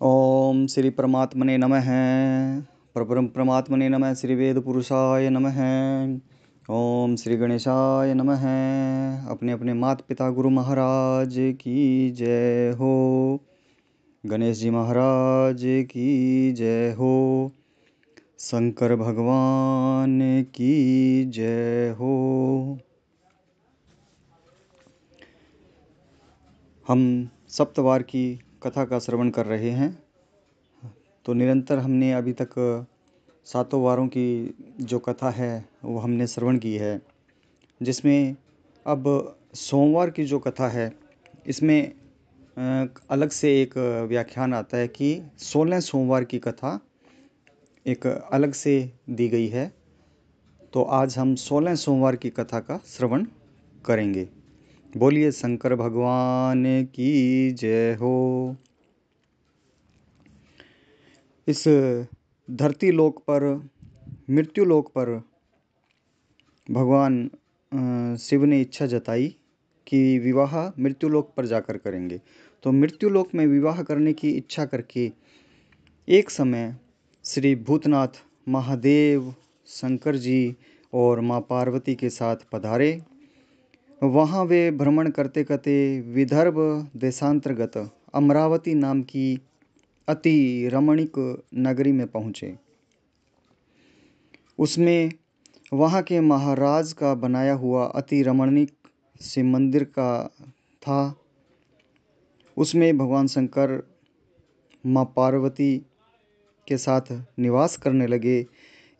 ओम श्री परमात्मने नमः। परब्रह्म परमात्मने नमः। श्री वेद पुरुषाय नमः। ओम श्री गणेशाय नमः। अपने अपने माता पिता गुरु महाराज की जय हो। गणेश जी महाराज की जय हो। शंकर भगवान की जय हो। हम सप्तवार की कथा का श्रवण कर रहे हैं। तो निरंतर हमने अभी तक 7 वारों की जो कथा है वो हमने श्रवण की है, जिसमें अब सोमवार की जो कथा है इसमें अलग से एक व्याख्यान आता है कि 16 सोमवार की कथा एक अलग से दी गई है। तो आज हम 16 सोमवार की कथा का श्रवण करेंगे। बोलिए शंकर भगवान की जय हो। इस धरती लोक पर, मृत्यु लोक पर भगवान शिव ने इच्छा जताई कि विवाह मृत्यु लोक पर जाकर करेंगे। तो मृत्यु लोक में विवाह करने की इच्छा करके एक समय श्री भूतनाथ महादेव शंकर जी और माँ पार्वती के साथ पधारे। वहाँ वे भ्रमण करते करते विदर्भ देशांतर्गत अमरावती नाम की अति रमणीक नगरी में पहुँचे। उसमें वहाँ के महाराज का बनाया हुआ अति रमणीक शिव मंदिर का था। उसमें भगवान शंकर माँ पार्वती के साथ निवास करने लगे।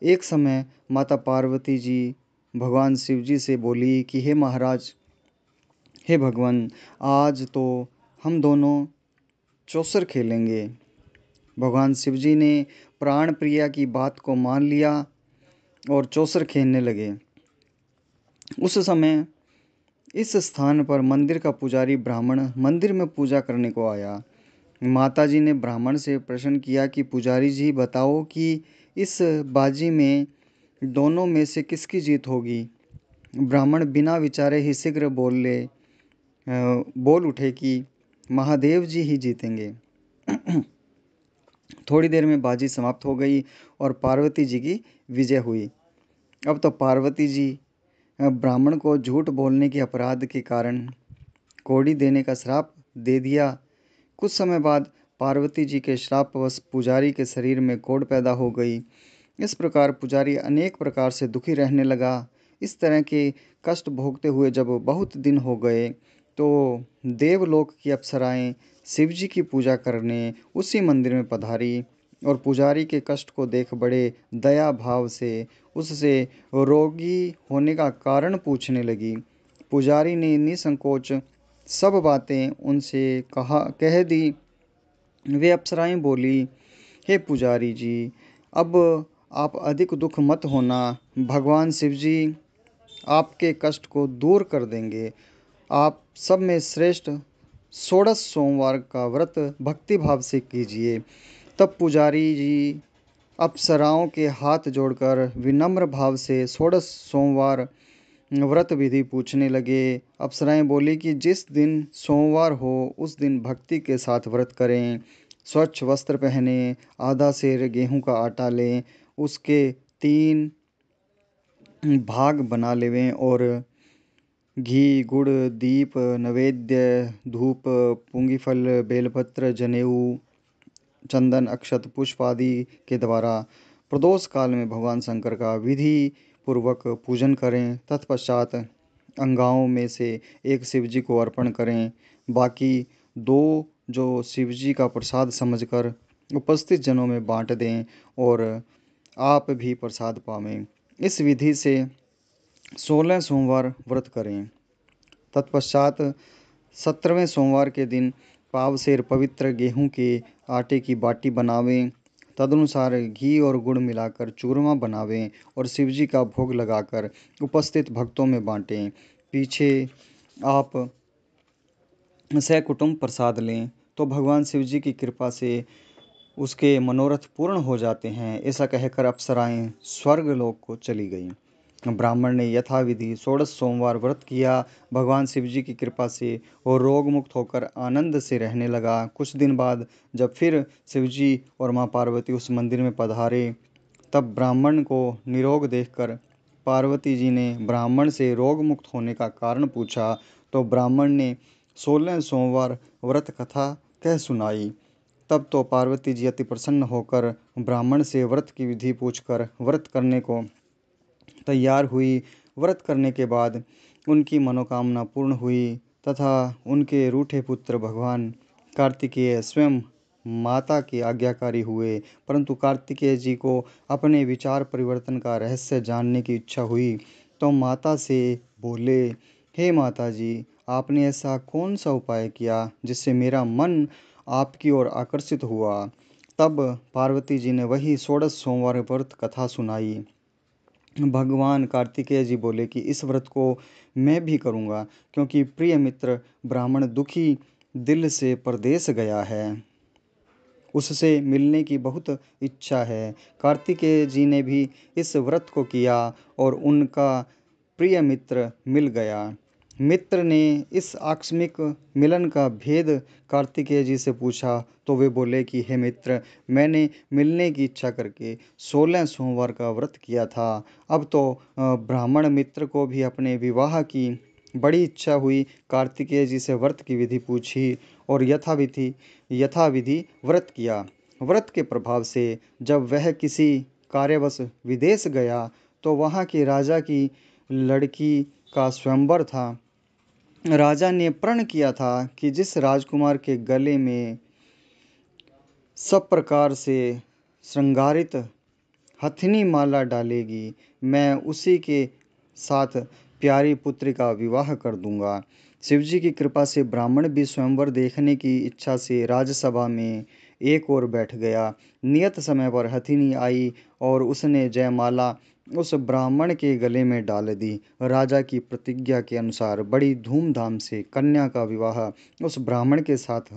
एक समय माता पार्वती जी भगवान शिव जी से बोली कि हे महाराज, हे भगवान, आज तो हम दोनों चौसर खेलेंगे। भगवान शिव जी ने प्राण प्रिया की बात को मान लिया और चौसर खेलने लगे। उस समय इस स्थान पर मंदिर का पुजारी ब्राह्मण मंदिर में पूजा करने को आया। माता जी ने ब्राह्मण से प्रश्न किया कि पुजारी जी बताओ कि इस बाजी में दोनों में से किसकी जीत होगी। ब्राह्मण बिना विचारे ही शीघ्र बोल उठे कि महादेव जी ही जीतेंगे। थोड़ी देर में बाजी समाप्त हो गई और पार्वती जी की विजय हुई। अब तो पार्वती जी ब्राह्मण को झूठ बोलने के अपराध के कारण कोड़ी देने का श्राप दे दिया। कुछ समय बाद पार्वती जी के श्रापवश पुजारी के शरीर में कोढ़ पैदा हो गई। इस प्रकार पुजारी अनेक प्रकार से दुखी रहने लगा। इस तरह के कष्ट भोगते हुए जब बहुत दिन हो गए तो देवलोक की अप्सराएं शिव जी की पूजा करने उसी मंदिर में पधारी और पुजारी के कष्ट को देख बड़े दया भाव से उससे रोगी होने का कारण पूछने लगी। पुजारी ने निसंकोच सब बातें उनसे कह दी। वे अप्सराएं बोली, हे पुजारी जी, अब आप अधिक दुख मत होना। भगवान शिव जी आपके कष्ट को दूर कर देंगे। आप सब में श्रेष्ठ 16 सोमवार का व्रत भक्ति भाव से कीजिए। तब पुजारी जी अप्सराओं के हाथ जोड़कर विनम्र भाव से 16 सोमवार व्रत विधि पूछने लगे। अप्सराएं बोली कि जिस दिन सोमवार हो उस दिन भक्ति के साथ व्रत करें, स्वच्छ वस्त्र पहने, आधा सेर गेहूं का आटा लें, उसके 3 भाग बना लेवें और घी गुड़ दीप नैवेद्य धूप पुंगीफल बेलपत्र जनेऊ चंदन अक्षत पुष्प आदि के द्वारा प्रदोष काल में भगवान शंकर का विधि पूर्वक पूजन करें। तत्पश्चात अंगाओं में से एक शिव जी को अर्पण करें, बाकी 2 जो शिव जी का प्रसाद समझकर उपस्थित जनों में बांट दें और आप भी प्रसाद पावें। इस विधि से 16 सोमवार व्रत करें। तत्पश्चात 17वें सोमवार के दिन पावसेर पवित्र गेहूं के आटे की बाटी बनावें। तदनुसार घी और गुड़ मिलाकर चूरमा बनावें और शिवजी का भोग लगाकर उपस्थित भक्तों में बांटें। पीछे आप सकुटुंब प्रसाद लें तो भगवान शिवजी की कृपा से उसके मनोरथ पूर्ण हो जाते हैं। ऐसा कहकर अप्सराएं स्वर्ग लोक को चली गईं। ब्राह्मण ने यथाविधि 16 सोमवार व्रत किया। भगवान शिव जी की कृपा से वो रोग मुक्त होकर आनंद से रहने लगा। कुछ दिन बाद जब फिर शिव जी और माँ पार्वती उस मंदिर में पधारे, तब ब्राह्मण को निरोग देखकर पार्वती जी ने ब्राह्मण से रोग मुक्त होने का कारण पूछा। तो ब्राह्मण ने 16 सोमवार व्रत कथा कह सुनाई। तब तो पार्वती जी अति प्रसन्न होकर ब्राह्मण से व्रत की विधि पूछकर व्रत करने को तैयार हुई। व्रत करने के बाद उनकी मनोकामना पूर्ण हुई तथा उनके रूठे पुत्र भगवान कार्तिकेय स्वयं माता के आज्ञाकारी हुए। परंतु कार्तिकेय जी को अपने विचार परिवर्तन का रहस्य जानने की इच्छा हुई, तो माता से बोले, हे माता जी, आपने ऐसा कौन सा उपाय किया जिससे मेरा मन आपकी ओर आकर्षित हुआ। तब पार्वती जी ने वही 16 सोमवार व्रत कथा सुनाई। भगवान कार्तिकेय जी बोले कि इस व्रत को मैं भी करूँगा, क्योंकि प्रिय मित्र ब्राह्मण दुखी दिल से परदेश गया है, उससे मिलने की बहुत इच्छा है। कार्तिकेय जी ने भी इस व्रत को किया और उनका प्रिय मित्र मिल गया। मित्र ने इस आकस्मिक मिलन का भेद कार्तिकेय जी से पूछा, तो वे बोले कि हे मित्र, मैंने मिलने की इच्छा करके 16 सोमवार का व्रत किया था। अब तो ब्राह्मण मित्र को भी अपने विवाह की बड़ी इच्छा हुई। कार्तिकेय जी से व्रत की विधि पूछी और यथाविधि व्रत किया। व्रत के प्रभाव से जब वह किसी कार्यवश विदेश गया, तो वहाँ के राजा की लड़की का स्वयंवर था। राजा ने प्रण किया था कि जिस राजकुमार के गले में सब प्रकार से श्रृंगारित हथिनी माला डालेगी, मैं उसी के साथ प्यारी पुत्री का विवाह कर दूंगा। शिवजी की कृपा से ब्राह्मण भी स्वयंवर देखने की इच्छा से राजसभा में एक ओर बैठ गया। नियत समय पर हथिनी आई और उसने जयमाला उस ब्राह्मण के गले में डाल दी। राजा की प्रतिज्ञा के अनुसार बड़ी धूमधाम से कन्या का विवाह उस ब्राह्मण के साथ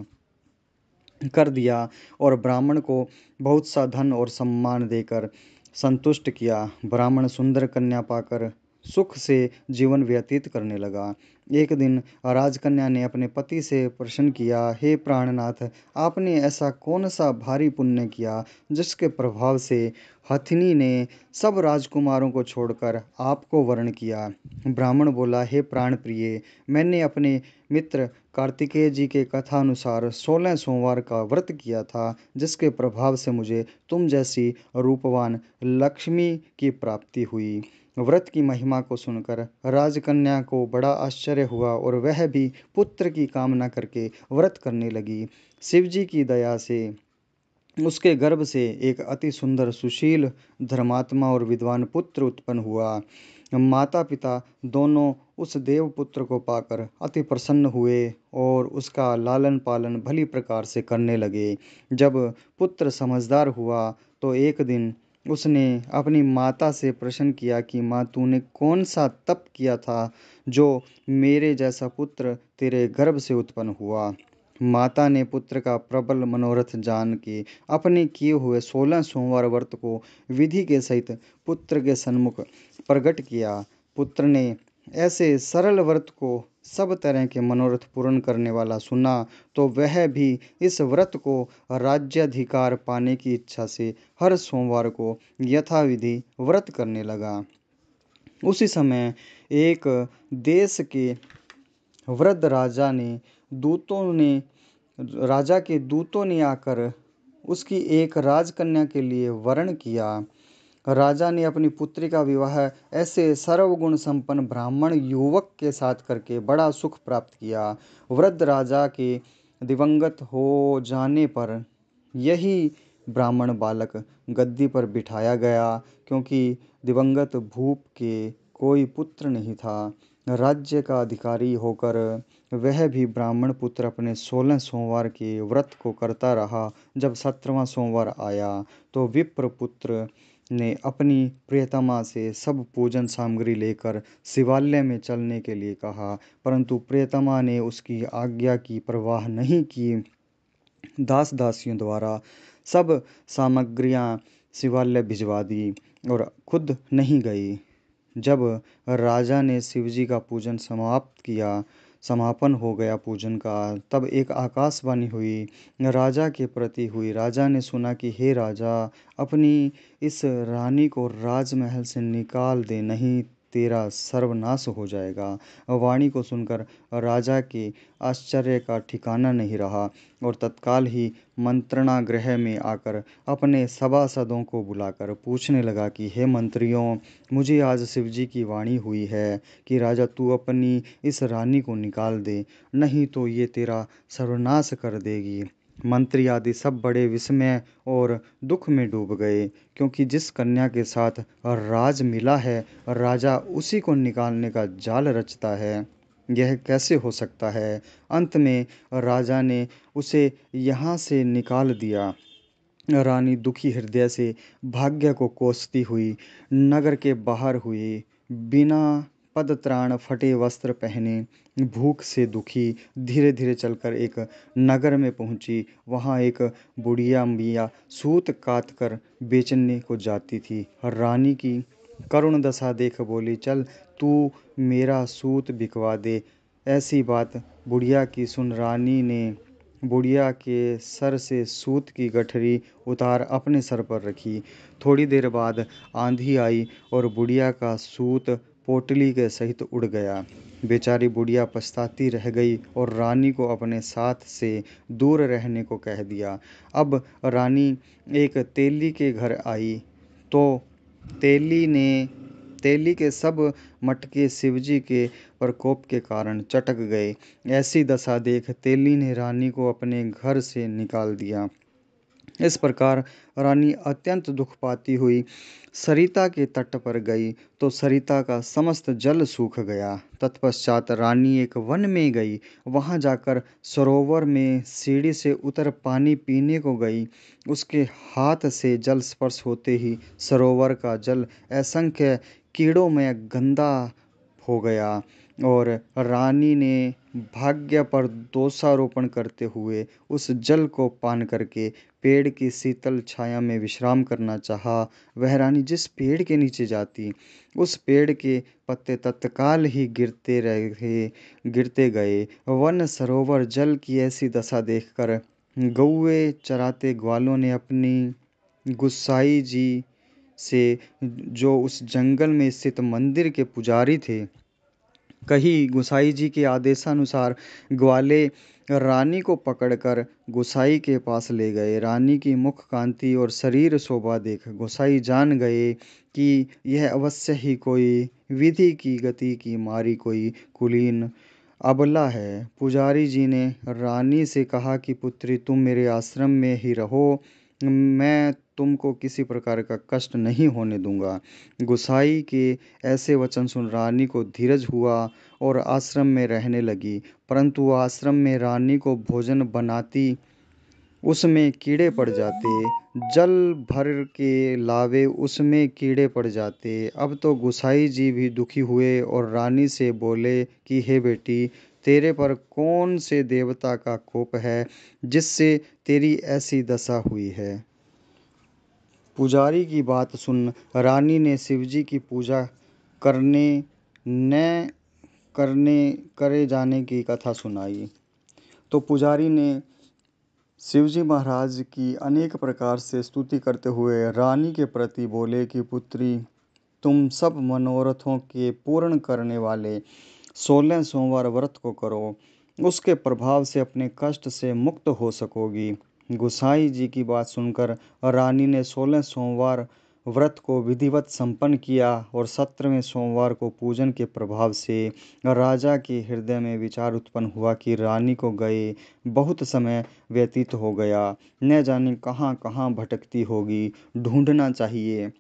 कर दिया और ब्राह्मण को बहुत सा धन और सम्मान देकर संतुष्ट किया। ब्राह्मण सुंदर कन्या पाकर सुख से जीवन व्यतीत करने लगा। एक दिन राजकन्या ने अपने पति से प्रश्न किया, हे प्राणनाथ, आपने ऐसा कौन सा भारी पुण्य किया जिसके प्रभाव से हथिनी ने सब राजकुमारों को छोड़कर आपको वर्ण किया। ब्राह्मण बोला, हे प्राण प्रिय, मैंने अपने मित्र कार्तिकेय जी के कथा अनुसार 16 सोमवार का व्रत किया था, जिसके प्रभाव से मुझे तुम जैसी रूपवान लक्ष्मी की प्राप्ति हुई। व्रत की महिमा को सुनकर राजकन्या को बड़ा आश्चर्य हुआ और वह भी पुत्र की कामना करके व्रत करने लगी। शिव जी की दया से उसके गर्भ से एक अति सुंदर, सुशील, धर्मात्मा और विद्वान पुत्र उत्पन्न हुआ। माता पिता दोनों उस देव पुत्र को पाकर अति प्रसन्न हुए और उसका लालन पालन भली प्रकार से करने लगे। जब पुत्र समझदार हुआ, तो एक दिन उसने अपनी माता से प्रश्न किया कि माँ, तूने कौन सा तप किया था जो मेरे जैसा पुत्र तेरे गर्भ से उत्पन्न हुआ। माता ने पुत्र का प्रबल मनोरथ जान के अपने किए हुए 16 सोमवार व्रत को विधि के सहित पुत्र के सन्मुख प्रकट किया। पुत्र ने ऐसे सरल व्रत को सब तरह के मनोरथ पूर्ण करने वाला सुना, तो वह भी इस व्रत को राज्याधिकार पाने की इच्छा से हर सोमवार को यथाविधि व्रत करने लगा। उसी समय एक देश के वृद्ध राजा के दूतों ने आकर उसकी एक राजकन्या के लिए वरण किया। राजा ने अपनी पुत्री का विवाह ऐसे सर्वगुण संपन्न ब्राह्मण युवक के साथ करके बड़ा सुख प्राप्त किया। वृद्ध राजा के दिवंगत हो जाने पर यही ब्राह्मण बालक गद्दी पर बिठाया गया, क्योंकि दिवंगत भूप के कोई पुत्र नहीं था। राज्य का अधिकारी होकर वह भी ब्राह्मण पुत्र अपने 16 सोमवार के व्रत को करता रहा। जब 17वां सोमवार आया, तो विप्र पुत्र ने अपनी प्रियतमा से सब पूजन सामग्री लेकर शिवालय में चलने के लिए कहा, परंतु प्रियतमा ने उसकी आज्ञा की परवाह नहीं की। दास दासियों द्वारा सब सामग्रियां शिवालय भिजवा दी और खुद नहीं गई। जब राजा ने शिवजी का पूजन समाप्त किया, समापन हो गया पूजन का, तब एक आकाशवाणी हुई, राजा के प्रति हुई। राजा ने सुना कि हे राजा, अपनी इस रानी को राजमहल से निकाल दे, नहीं तेरा सर्वनाश हो जाएगा। वाणी को सुनकर राजा के आश्चर्य का ठिकाना नहीं रहा और तत्काल ही मंत्रणा गृह में आकर अपने सभासदों को बुलाकर पूछने लगा कि हे मंत्रियों, मुझे आज शिवजी की वाणी हुई है कि राजा तू अपनी इस रानी को निकाल दे, नहीं तो ये तेरा सर्वनाश कर देगी। मंत्री आदि सब बड़े विस्मय और दुख में डूब गए, क्योंकि जिस कन्या के साथ राज मिला है, राजा उसी को निकालने का जाल रचता है। यह कैसे हो सकता है? अंत में राजा ने उसे यहाँ से निकाल दिया। रानी दुखी हृदय से भाग्य को कोसती हुई नगर के बाहर हुई, बिना पदत्राण, फटे वस्त्र पहने, भूख से दुखी धीरे धीरे चलकर एक नगर में पहुंची। वहां एक बुढ़िया मियाँ सूत काट कर बेचने को जाती थी। रानी की करुण दशा देख बोली, चल तू मेरा सूत बिकवा दे। ऐसी बात बुढ़िया की सुन रानी ने बुढ़िया के सर से सूत की गठरी उतार अपने सर पर रखी। थोड़ी देर बाद आंधी आई और बुढ़िया का सूत पोटली के सहित उड़ गया। बेचारी बुढ़िया पछताती रह गई और रानी को अपने साथ से दूर रहने को कह दिया। अब रानी एक तेली के घर आई तो तेली के सब मटके शिवजी के प्रकोप के कारण चटक गए। ऐसी दशा देख तेली ने रानी को अपने घर से निकाल दिया। इस प्रकार रानी अत्यंत दुख पाती हुई सरिता के तट पर गई तो सरिता का समस्त जल सूख गया। तत्पश्चात रानी एक वन में गई। वहां जाकर सरोवर में सीढ़ी से उतर पानी पीने को गई। उसके हाथ से जल स्पर्श होते ही सरोवर का जल असंख्य कीड़ों में गंदा हो गया और रानी ने भाग्य पर दोषारोपण करते हुए उस जल को पान करके पेड़ की शीतल छाया में विश्राम करना चाहा। वह रानी जिस पेड़ के नीचे जाती, उस पेड़ के पत्ते तत्काल ही गिरते गए। वन सरोवर जल की ऐसी दशा देखकर गौए चराते ग्वालों ने अपनी गुस्साई जी से, जो उस जंगल में स्थित मंदिर के पुजारी थे, कही। गुसाई जी के आदेशानुसार ग्वाले रानी को पकड़कर गुसाई के पास ले गए। रानी की मुख कांति और शरीर शोभा देख गुसाई जान गए कि यह अवश्य ही कोई विधि की गति की मारी कोई कुलीन अबला है। पुजारी जी ने रानी से कहा कि पुत्री, तुम मेरे आश्रम में ही रहो, मैं तुमको किसी प्रकार का कष्ट नहीं होने दूंगा। गुसाई के ऐसे वचन सुन रानी को धीरज हुआ और आश्रम में रहने लगी। परंतु आश्रम में रानी को भोजन बनाती, उसमें कीड़े पड़ जाते, जल भर के लावे, उसमें कीड़े पड़ जाते। अब तो गुसाई जी भी दुखी हुए और रानी से बोले कि हे बेटी, तेरे पर कौन से देवता का कोप है जिससे तेरी ऐसी दशा हुई है। पुजारी की बात सुन रानी ने शिवजी की पूजा करने न करने करे जाने की कथा सुनाई। तो पुजारी ने शिवजी महाराज की अनेक प्रकार से स्तुति करते हुए रानी के प्रति बोले कि पुत्री, तुम सब मनोरथों के पूर्ण करने वाले 16 सोमवार व्रत को करो, उसके प्रभाव से अपने कष्ट से मुक्त हो सकोगी। गुसाई जी की बात सुनकर रानी ने 16 सोमवार व्रत को विधिवत संपन्न किया और 17वें सोमवार को पूजन के प्रभाव से राजा के हृदय में विचार उत्पन्न हुआ कि रानी को गए बहुत समय व्यतीत हो गया, न जाने कहाँ कहाँ भटकती होगी, ढूंढना चाहिए।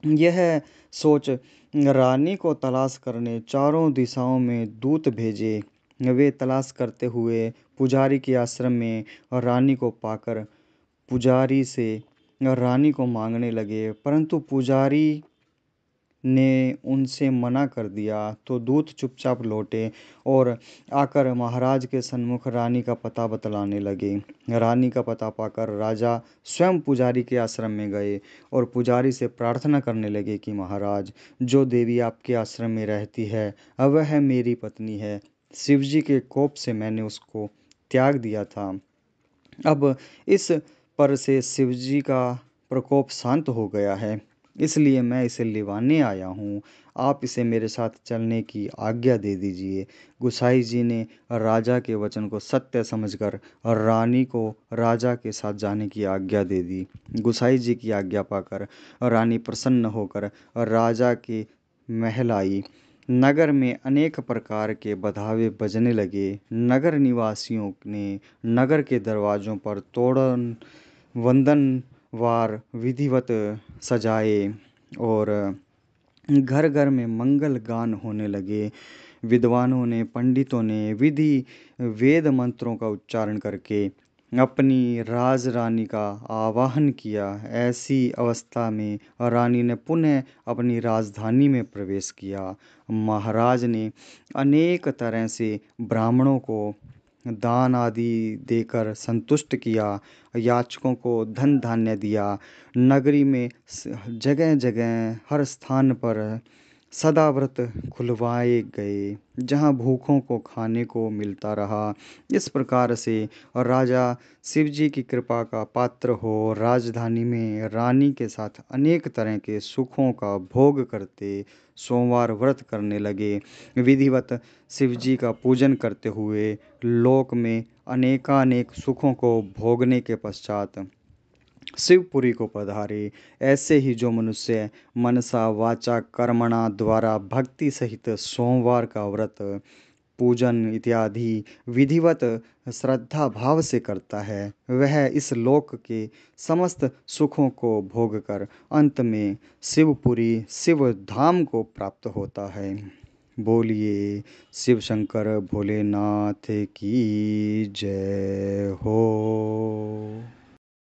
यह सोच रानी को तलाश करने चारों दिशाओं में दूत भेजे। वे तलाश करते हुए पुजारी के आश्रम में रानी को पाकर पुजारी से रानी को मांगने लगे, परंतु पुजारी ने उनसे मना कर दिया तो दूत चुपचाप लौटे और आकर महाराज के सन्मुख रानी का पता बतलाने लगे। रानी का पता पाकर राजा स्वयं पुजारी के आश्रम में गए और पुजारी से प्रार्थना करने लगे कि महाराज, जो देवी आपके आश्रम में रहती है वह मेरी पत्नी है। शिवजी के कोप से मैंने उसको त्याग दिया था। अब इस पर से शिवजी का प्रकोप शांत हो गया है, इसलिए मैं इसे लिवाने आया हूँ। आप इसे मेरे साथ चलने की आज्ञा दे दीजिए। गुसाई जी ने राजा के वचन को सत्य समझकर रानी को राजा के साथ जाने की आज्ञा दे दी। गुसाई जी की आज्ञा पाकर रानी प्रसन्न होकर राजा के महल आई। नगर में अनेक प्रकार के बधावे बजने लगे। नगर निवासियों ने नगर के दरवाजों पर तोरण वंदन वार विधिवत सजाए और घर घर में मंगल गान होने लगे। विद्वानों ने, पंडितों ने विधि वेद मंत्रों का उच्चारण करके अपनी राज रानी का आवाहन किया। ऐसी अवस्था में रानी ने पुनः अपनी राजधानी में प्रवेश किया। महाराज ने अनेक तरह से ब्राह्मणों को दान आदि देकर संतुष्ट किया। याचकों को धन धान्य दिया। नगरी में जगह जगह हर स्थान पर सदा व्रत खुलवाए गए, जहाँ भूखों को खाने को मिलता रहा। इस प्रकार से राजा शिवजी की कृपा का पात्र हो राजधानी में रानी के साथ अनेक तरह के सुखों का भोग करते सोमवार व्रत करने लगे। विधिवत शिवजी का पूजन करते हुए लोक में अनेकानेक सुखों को भोगने के पश्चात शिवपुरी को पधारे। ऐसे ही जो मनुष्य मनसा वाचा कर्मणा द्वारा भक्ति सहित सोमवार का व्रत पूजन इत्यादि विधिवत श्रद्धा भाव से करता है, वह इस लोक के समस्त सुखों को भोग कर अंत में शिवपुरी शिव धाम को प्राप्त होता है। बोलिए शिव शंकर भोलेनाथ की जय हो।